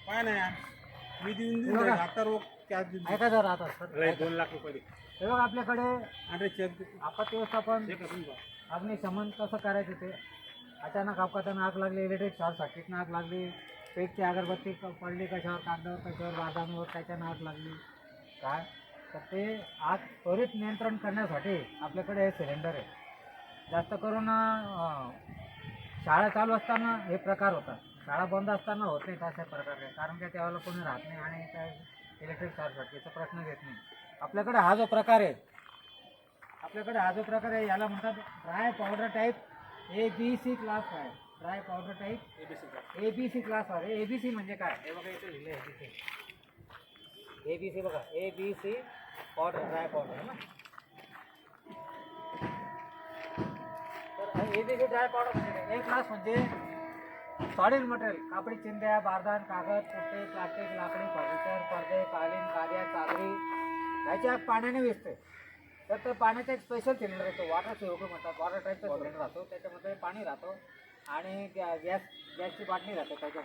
काय नाही यार. मी देऊन बघा. आता रोग कॅश देऊन ऐका जर राहतात सर 2 लाख रुपये दे. हे बघा आपल्याकडे अरे चेक दे. आपत्ती व्यवस्थापन चेक असून बघ. अग्निशमन कसं करायचं ते अचानक अपघातानं आग लागली इलेक्ट्रिक शॉर्ट सर्किटनं आग लागली पेटची अगरबत्ती पडली कशावर कागदावर कशावर बाजांवर त्याच्यानं आग लागली काय तर ते आग त्वरित नियंत्रण करण्यासाठी आपल्याकडे हे सिलेंडर आहे. जास्त करून शाळा चालू असताना हे प्रकार होतात. शाळा बंद असताना होत नाही अशा प्रकारे कारण की त्यावेळेला कोणी राहत नाही आणि काय इलेक्ट्रिक शॉर्ट सर्किटचा प्रश्न येत नाही. आपल्याकडे हा जो प्रकार आहे याला म्हणतात dry powder type ABC class आहे. Dry powder type ABC class आहे. ABC म्हणजे काय हे बघा इथे लिहिलं आहे ABC बघा ABC पावडर ड्राय पावडर आहे ना. तर ABC ड्राय पावडर म्हणजे ए क्लास म्हणजे सॉलिड मटेरियल कापडी चिंध्या बारदान कागद पुट्टे प्लास्टिक लाकडी फर्निचर पडदे कालीन गाद्या चादरी याची आग पाण्याने विजते. तर पाण्याचा एक स्पेशल सिलेंडर येतो वॉटर सिलेंडर म्हणतात. वॉटर टाईपचा सिलेंडर राहतो त्याच्यामध्ये पाणी राहतो आणि गॅसची बाटली राहते त्याच्यामध्ये